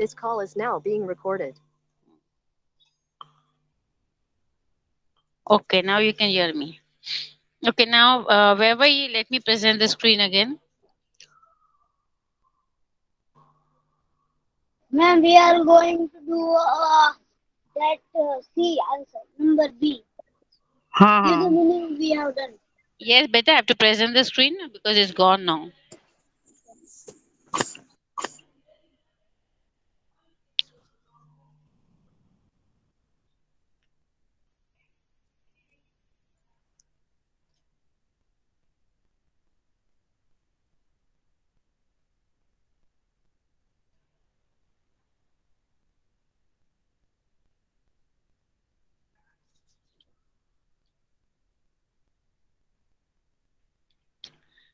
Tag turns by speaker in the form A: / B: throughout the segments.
A: This call is now being recorded.
B: Okay, now you can hear me. Okay, now where were you? Let me present the screen again.
C: Ma'am, we are going to do that C answer, number B. Give the
B: Uh-huh.
C: meaning we have done.
B: Yes, better I have to present the screen because it's gone now.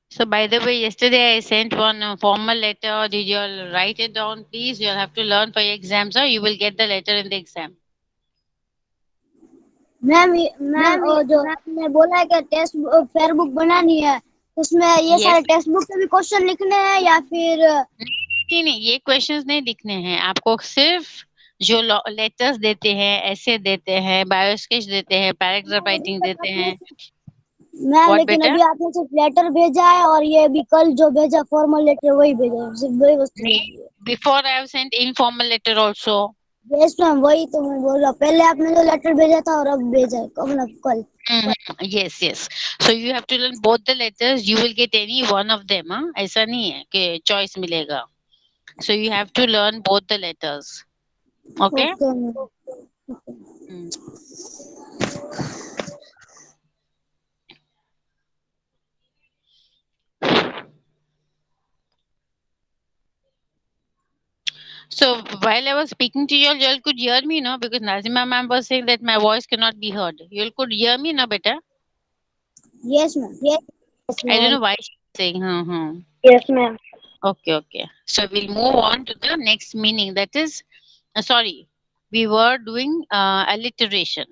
B: So, by the way, yesterday I sent one formal letter. Did you all write it down, please? You'll have to learn for your exams, or you will get the letter in the exam.
C: Ma'am जो आपने बोला है कि test fair book बनानी है, उसमें ये
B: Yes.
C: सारे टेक्स्ट बुक के भी क्वेश्चन लिखने हैं या फिर
B: नहीं, ये क्वेश्चंस नहीं लिखने हैं आपको। सिर्फ जो लेटर्स देते हैं, ऐसे देते हैं, बायो स्केच देते हैं, पैराग्राफ राइटिंग देते हैं।
C: मैम
B: व्हाट
C: लेकिन
B: बेटा?
C: अभी आपने सिर्फ लेटर भेजा है और ये भी कल जो भेजा फॉर्मल लेटर वही भेजा है, सिर्फ वही वस्तु भेजी है।
B: Before I have sent informal letter also.
C: Yes ma'am, वही तो मैं बोल रहा हूँ, पहले आपने जो लेटर भेजा था और अब भेजा है कल।
B: Yes, yes. So you have to learn both the letters. You will get any one of them. हाँ, ऐसा नहीं है कि choice मिलेगा. So you have to learn both the letters. Okay.
C: Okay ma'am.
B: Mm. So while I was speaking to you all could hear me, no? Because Nazima ma'am was saying that my voice cannot be heard. You all could hear me, no, beta?
C: Yes ma'am. Yes
B: I don't
C: ma'am.
B: know why she's saying,
C: yes ma'am.
B: Okay, okay. So we'll move on to the next meaning. That is, sorry, we were doing alliteration.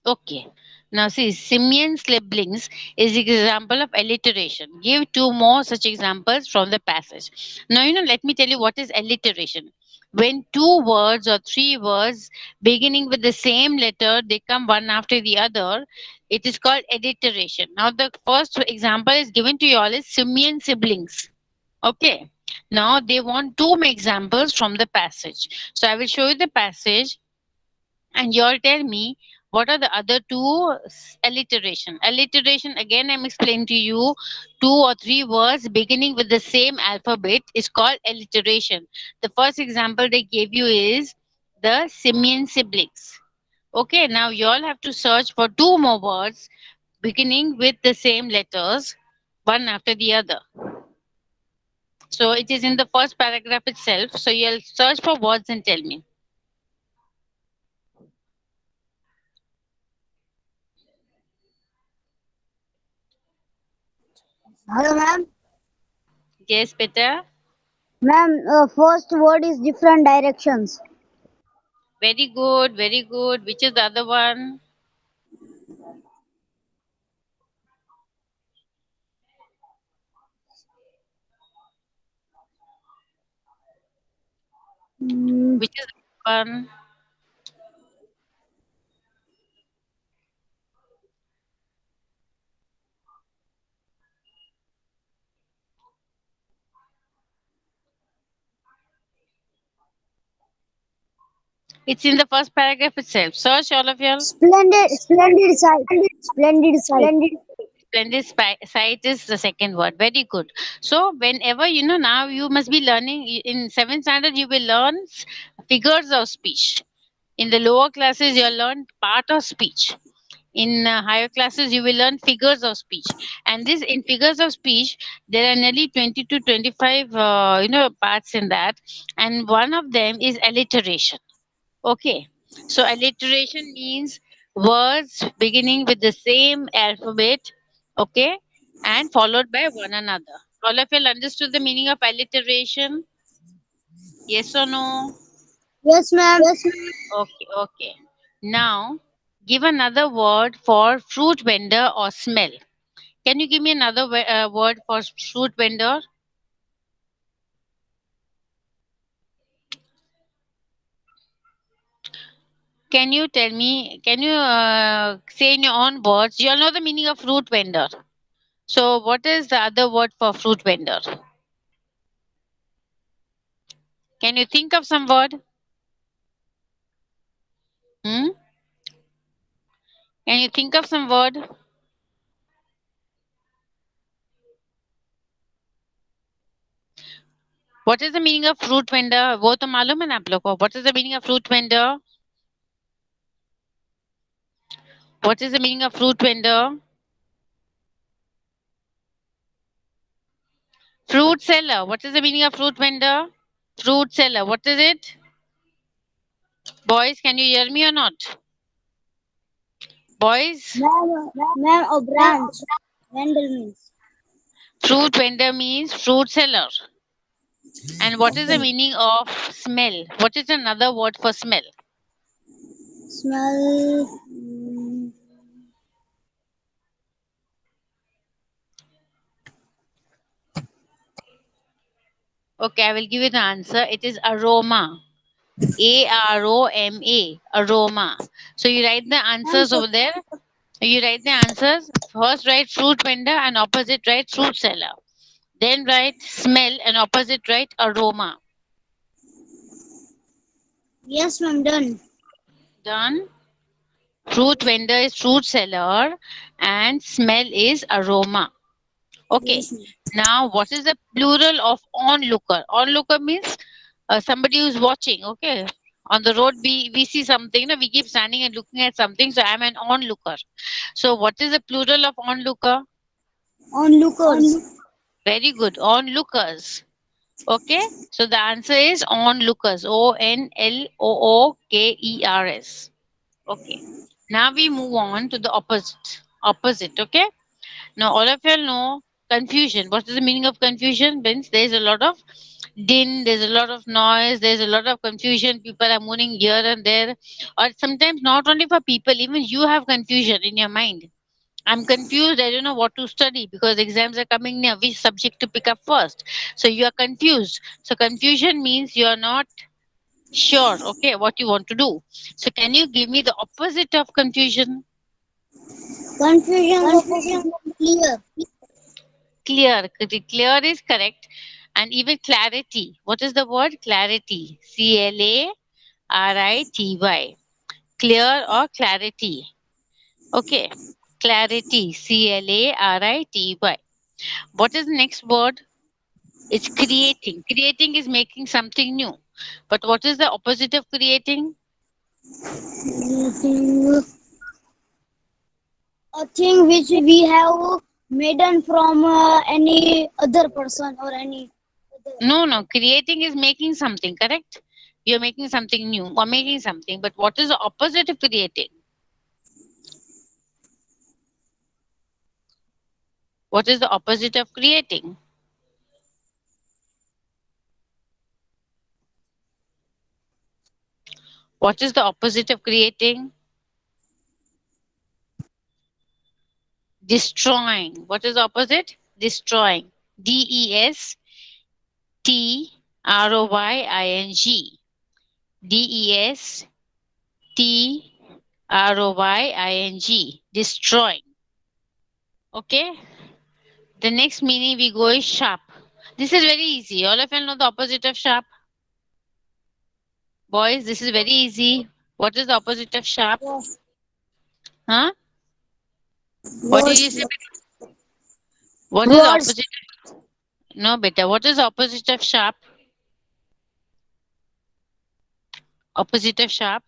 B: Okay. Now see, simian siblings is example of alliteration. Give two more such examples from the passage. Now, let me tell you what is alliteration. When two words or three words beginning with the same letter, they come one after the other, it is called alliteration. Now, the first example is given to you all is simian siblings. Okay. Now, they want two examples from the passage. So, I will show you the passage and you'll tell me what are the other two alliteration. Alliteration, again, I'm explaining to you, two or three words beginning with the same alphabet is called alliteration. The first example they gave you is the simian siblings. Okay, now you all have to search for two more words beginning with the same letters, one after the other. So it is in the first paragraph itself. So you'll search for words and tell me.
C: Hello ma'am.
B: Yes, Peter.
C: Ma'am first word is different directions.
B: Very good, very good. Which is the other one? Which is the other one? It's in the first paragraph itself. Search all of y'all.
C: Splendid site. Splendid site.
B: Splendid sight is the second word. Very good. So whenever now you must be learning in seventh standard. You will learn figures of speech. In the lower classes, you'll learn part of speech. In higher classes, you will learn figures of speech. And this in figures of speech, there are nearly 20 to 25 parts in that. And one of them is alliteration. Okay. So alliteration means words beginning with the same alphabet, okay, and followed by one another. All of you understood the meaning of alliteration? Yes or no?
C: Yes, ma'am.
B: Okay, okay. Now, give another word for fruit vendor or smell. Can you give me another word for fruit vendor? Can you tell me, can you say in your own words? You all know the meaning of fruit vendor. So, what is the other word for fruit vendor? Can you think of some word? Hmm? Can you think of some word? What is the meaning of fruit vendor? वो तो मालूम है ना आप लोग को. What is the meaning of fruit vendor? What is the meaning of fruit vendor? Fruit seller. What is the meaning of fruit vendor? Fruit seller. What is it? Boys, can you hear me or not? Boys,
C: Ma'am, a branch. Vendor means.
B: fruit vendor means fruit seller. And what is the meaning of smell? What is another word for smell?
C: Smell.
B: Okay, I will give you the answer. It is aroma. Aroma. Aroma. So you write the answers over there. You write the answers. First write fruit vendor and opposite write fruit seller. Then write smell and opposite write aroma.
C: Yes, ma'am, done.
B: Done. Fruit vendor is fruit seller and smell is aroma. Okay.
C: Yes, ma'am.
B: Now, what is the plural of onlooker? Onlooker means somebody who's watching. Okay. On the road, we see something. No, we keep standing and looking at something. So I'm an onlooker. So what is the plural of onlooker?
C: Onlookers.
B: Very good. Onlookers. Okay. So the answer is onlookers. Onlookers. Okay. Now we move on to the opposite. Opposite. Okay. Now, all of you all know confusion. What is the meaning of confusion? Means there is a lot of din, there's a lot of noise, there's a lot of confusion. People are moving here and there, or sometimes not only for people, even you have confusion in your mind. I'm confused. I don't know what to study because exams are coming near. Which subject to pick up first? So you are confused. So confusion means you are not sure. Okay, what you want to do. So can you give me the opposite of confusion?
C: Confusion's opposite is clear.
B: Clear. Clear is correct. And even clarity. What is the word? Clarity. Clarity. Clear or clarity. Okay. Clarity. Clarity. What is the next word? It's creating. Creating is making something new. But what is the opposite of creating?
C: A thing which we have made from any other person or any other.
B: No, no. Creating is making something, correct? You're making something new or making something. But what is the opposite of creating? What is the opposite of creating? What is the opposite of creating? Destroying. What is the opposite? Destroying. Destroying. Destroying. Destroying. Okay. The next meaning we go is sharp. This is very easy. All of you know the opposite of sharp. Boys, this is very easy. What is the opposite of sharp? Huh? What did you
C: Words.
B: say? What is the
C: Words.
B: opposite? No, beta. What is the opposite of sharp? Opposite of sharp?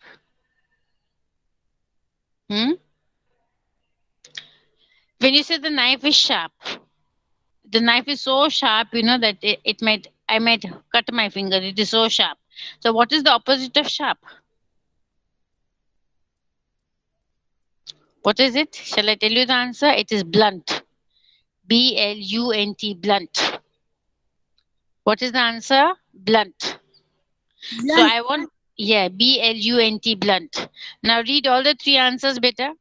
B: Hmm? When you say the knife is sharp, the knife is so sharp, that it might, I might cut my finger. It is so sharp. So what is the opposite of sharp? What is it? Shall I tell you the answer? It is blunt. Blunt. Blunt. What is the answer? Blunt. So
C: Blunt.
B: I want Yeah, BLUNT, blunt. Now read all the three answers, beta.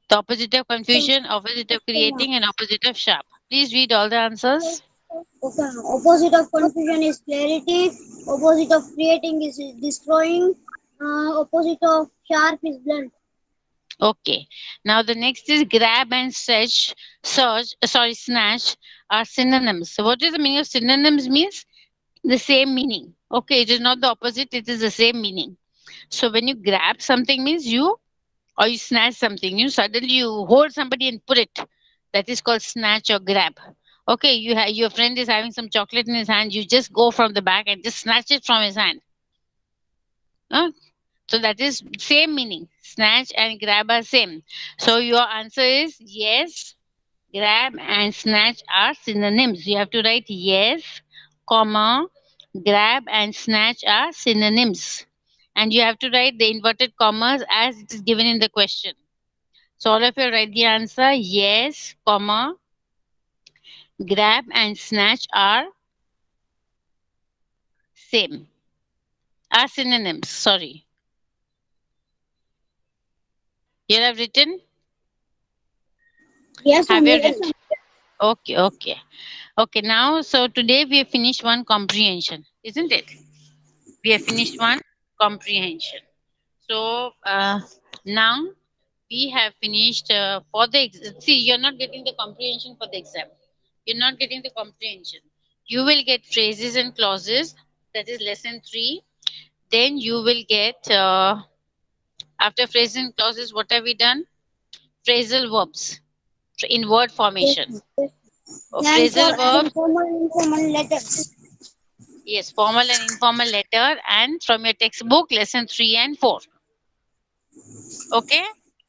B: The opposite of confusion, opposite of creating, and opposite of sharp. Please read all the answers.
C: Okay. Opposite of confusion is clarity. Opposite of creating is destroying. Opposite of sharp is blunt.
B: Okay. Now the next is grab and snatch are synonyms. So what is the meaning of synonyms? Means the same meaning. Okay, it is not the opposite, it is the same meaning. So when you grab something means you, or you snatch something, you suddenly you hold somebody and put it. That is called snatch or grab. Okay, your friend is having some chocolate in his hand, you just go from the back and just snatch it from his hand. Huh? So that is same meaning. Snatch and grab are same. So your answer is yes. Grab and snatch are synonyms. You have to write yes, comma, grab and snatch are synonyms. And you have to write the inverted commas as it is given in the question. So all of you write the answer yes, comma, grab and snatch are same. Are synonyms. Sorry. You have written?
C: Yes,
B: Have
C: ma'am.
B: you
C: Yes,
B: written?
C: ma'am.
B: Okay, okay. Okay, now, so today we have finished one comprehension, isn't it? We have finished one comprehension. So now we have finished for the see, you're not getting the comprehension for the exam. You're not getting the comprehension. You will get phrases and clauses. That is lesson 3. Then you will get after phrases and clauses. What have we done? Phrasal verbs in word
C: Yes,
B: formation.
C: ma'am. And for
B: Phrasal verbs.
C: informal letters.
B: Yes, formal and informal letter, and from your textbook, lesson 3 and 4. Okay?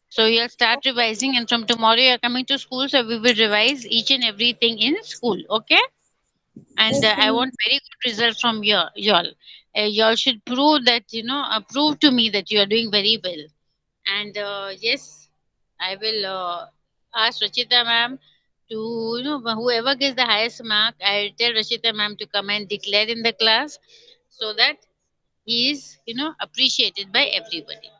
B: So you'll start revising, and from tomorrow you're coming to school, so we will revise each and everything in school. Okay? And
C: Okay,
B: I
C: ma'am.
B: want very good results from y'all. Y'all should prove that, prove to me that you are doing very well. And yes, I will ask Rachita ma'am to, whoever gets the highest mark, I'll tell Rachita ma'am to come and declare in the class so that he is, appreciated by everybody.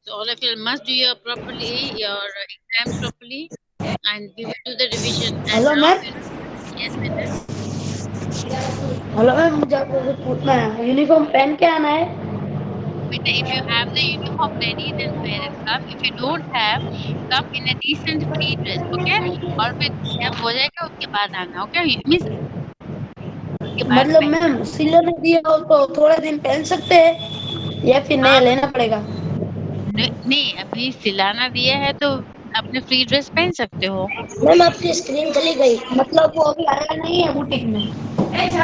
B: So all of you must do your exams properly, and we will do the revision. And
D: hello
B: now,
D: ma'am
B: yes, better.
D: Hello ma'am मुझे आपको कुछ पूछना है uniform पहन के आना है
B: Beta, if you have the uniform ready, then wear and come. If you don't have, come in a decent free dress, okay? और फिर जब हो जाएगा उसके बाद आना, okay? Miss, उसके बाद
D: मतलब
B: पहनना.
D: मैम सिलर ने दिया हो तो थोड़े दिन पहन सकते हैं या फिर
B: हाँ,
D: नया लेना पड़ेगा
B: नहीं, अभी सिलाना दिया है तो अपने फ्री ड्रेस पहन सकते हो.
D: मैम आपकी स्क्रीन चली गई मतलब वो अभी आया नहीं है बुटीक में
B: Yes.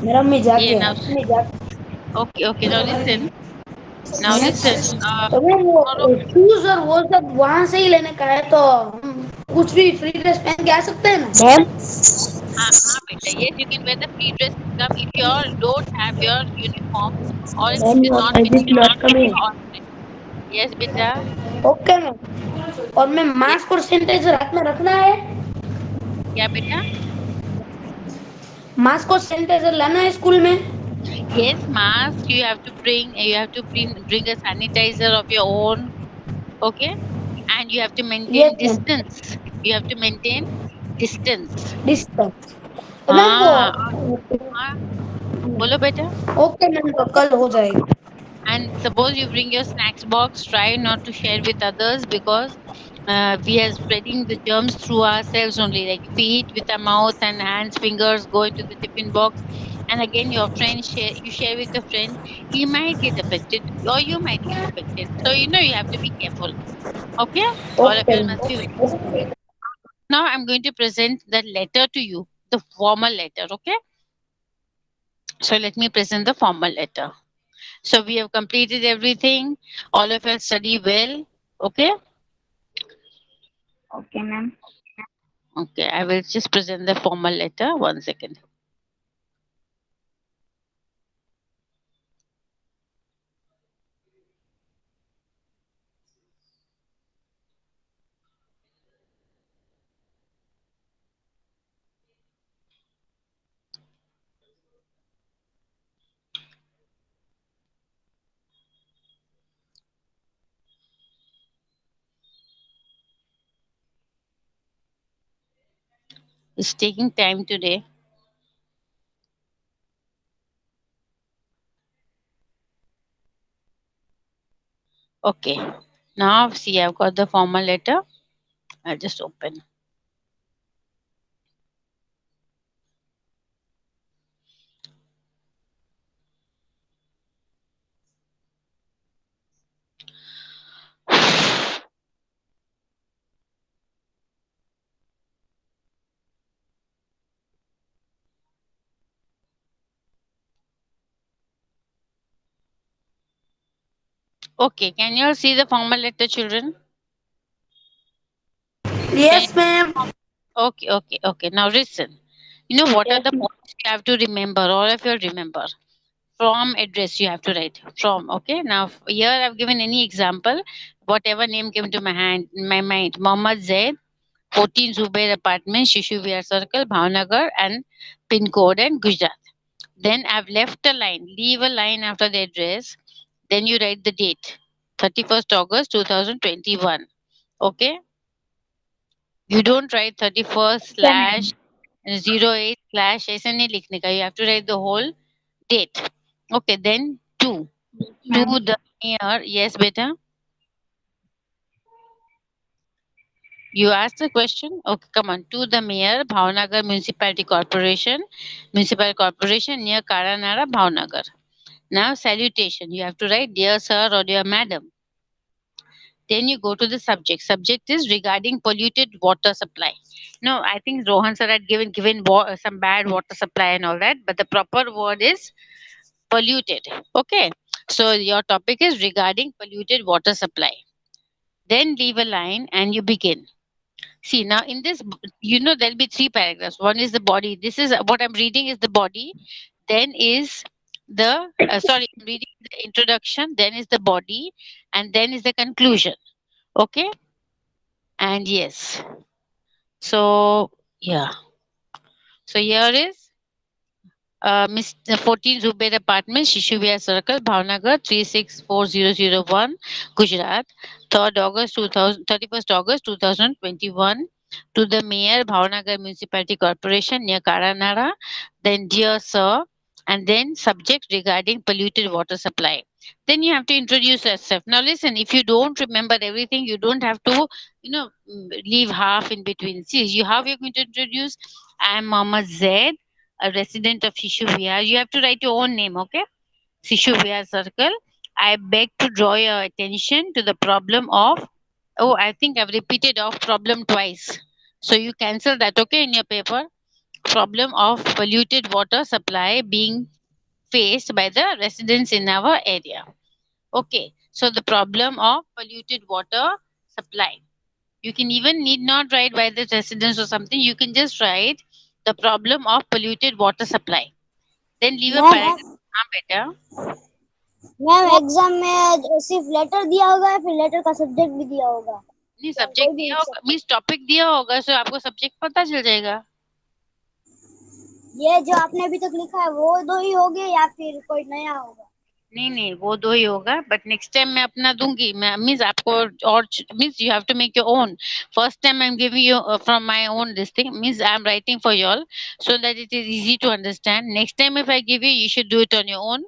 D: मेरा मम्मी
B: Yeah,
D: जाके
B: now,
D: मम्मी जाके
B: okay, now listen. Now listen.
D: तो मैम वो
B: Tomorrow,
D: शूज और वो सब वहां से ही लेने का है तो हम कुछ भी फ्री ड्रेस पहन के आ सकते हैं ना मैम
B: हाँ, beta. Yes, you can wear the free dress and come. If you all don't have your uniform, or if it is
D: ma'am
B: not
D: I
B: fitting
D: will
B: you,
D: not
B: you
D: coming
B: can alter it. Yes, beta.
D: Okay ma'am और ma'am
B: Yes.
D: Mask और sanitiser हाथ में रखना है
B: क्या बेटा?
D: Mask और sanitiser लाना है स्कूल में
B: Yes, mask you have to bring. You have to bring a sanitizer of your own. Okay, and you have to maintain
D: yes ma'am
B: distance. You have to maintain distance.
D: Distance तो ma'am वो
B: हाँ, हाँ. बोलो बेटा.
D: Okay ma'am तो कल हो जाएगा
B: And suppose you bring your snacks box, try not to share with others because we are spreading the germs through ourselves only. Like if we eat with our mouth and hands, fingers go into the tiffin box, and again your friend share, you share with a friend, he might get affected or you might get affected. So you have to be careful. Okay, all of
D: okay
B: you must be.
D: Ma'am
B: Now I'm going to present the letter to you, the formal letter. Okay, so let me present the formal letter. So we have completed everything. All of us study well. Okay.
C: Okay, ma'am.
B: Okay. I will just present the formal letter. 1 second. It's taking time today. Okay. Now see, I've got the formal letter. I'll just open. Okay, can you all see the formal letter, children?
D: Yes, ma'am.
B: Okay. Now listen. You know what are the points you have to remember? All of you remember. From address you have to write from. Okay. Now here I've given any example, whatever name came to my mind. Mohammed Zaid, 14 Zubair Apartment, Shishu Vihar Circle, Bhavnagar, and pin code and Gujarat. Then I've left a line. Leave a line after the address. Then you write the date, 31st August 2021. Okay. You don't write 31st slash 08 slash ऐसे नहीं लिखने का. You have to write the whole date. Okay, then to the mayor. Yes, beta. You asked the question. Okay, come on. To the mayor, Bhavnagar Municipal Corporation near Karanara, Bhavnagar. Now salutation. You have to write dear sir or dear madam. Then you go to the subject. Subject is regarding polluted water supply. No, I think Rohan sir had given some bad water supply and all that, but the proper word is polluted. Okay. So your topic is regarding polluted water supply. Then leave a line and you begin. See, now in this, there'll be three paragraphs. One is the body. This is what I'm reading is the body. Then is I'm reading the introduction. Then is the body, and then is the conclusion. Okay. And yes. So yeah. So here is Mr. 14 Zubair Apartment, Shishuvia Circle, Bhavnagar 364001, Gujarat, 3rd August 2000, 31st August 2021. To the Mayor, Bhavnagar Municipality Corporation near Karanara. Then, dear sir, and then subject regarding polluted water supply. Then you have to introduce yourself. Now, listen, if you don't remember everything, you don't have to, leave half in between. See, how you're going to introduce. I am Mama Zaid, a resident of Shishu Vihar. You have to write your own name, okay? Shishu Vihar Circle. I beg to draw your attention to the problem of. Oh, I think I've repeated of problem twice. So you cancel that, okay, in your paper. Problem of polluted water supply being faced by the residents in our area. Okay, so the problem of polluted water supply. You can even need not write by the residents or something. You can just write the problem of polluted water supply. Then leave a paragraph. हाँ बेटा.
C: Ma'am exam में सिर्फ letter दिया होगा या फिर letter का subject भी दिया होगा?
B: नहीं सब्जेक्ट दिया होगा, मीन्स टॉपिक दिया होगा, सो आपको सब्जेक्ट पता चल जाएगा.
C: ये जो आपने अभी तक लिखा है वो दो ही होंगे या फिर कोई नया होगा?
B: नहीं वो दो ही होगा, बट नेक्स्ट टाइम मैं अपना दूंगी. मैं मीन्स आपको और means you have to make your own. First time I am giving you from my own this thing, means I am writing for you all so that it is easy to understand. Next time if I give you should do it on your own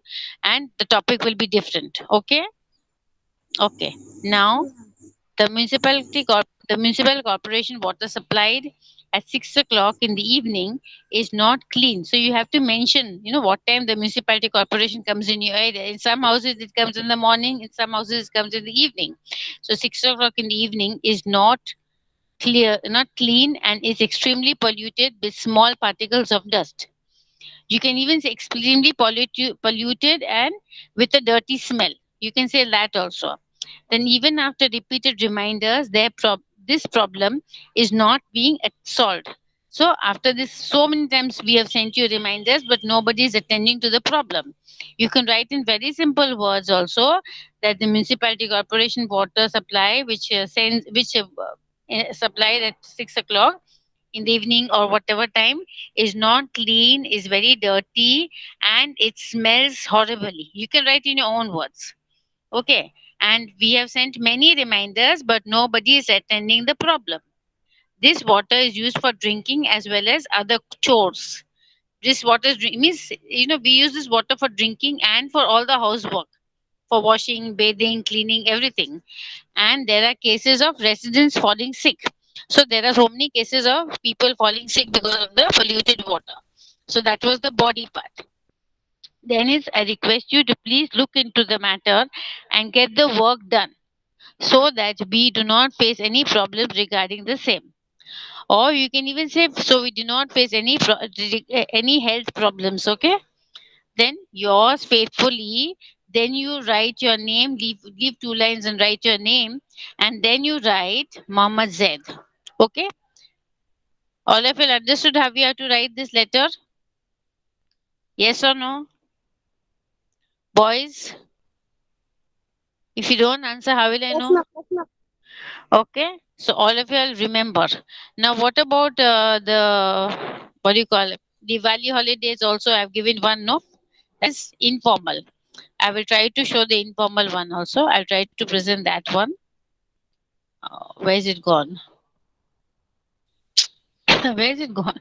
B: and the topic will be different. Okay. Now the municipal corporation water supplied at 6 o'clock in the evening is not clean. So you have to mention, what time the municipality corporation comes in your area. In some houses it comes in the morning, in some houses it comes in the evening. So 6 o'clock in the evening is not clean, and is extremely polluted with small particles of dust. You can even say extremely polluted and with a dirty smell. You can say that also. Then even after repeated reminders, this problem is not being solved. So after this, so many times we have sent you reminders, but nobody is attending to the problem. You can write in very simple words also that the municipality corporation water supply, supplied at 6 o'clock in the evening or whatever time, is not clean, is very dirty, and it smells horribly. You can write in your own words. Okay. And we have sent many reminders, but nobody is attending the problem. This water is used for drinking as well as other chores. This water means, we use this water for drinking and for all the housework, for washing, bathing, cleaning, everything. And there are cases of residents falling sick. So there are so many cases of people falling sick because of the polluted water. So that was the body part. Dennis, I request you to please look into the matter and get the work done so that we do not face any problems regarding the same. Or you can even say, so we do not face any health problems, okay? Then yours faithfully, then you write your name, leave 2 lines and write your name, and then you write Muhammad Zaid. Okay? All of you understood how you have to write this letter? Yes or no? Boys? If you don't answer, how will I know? Okay, so all of you will remember. Now, what about what do you call it? Diwali holidays also, I've given one, no? That's informal. I will try to show the informal one also. I'll try to present that one. Where is it gone? Where is it gone?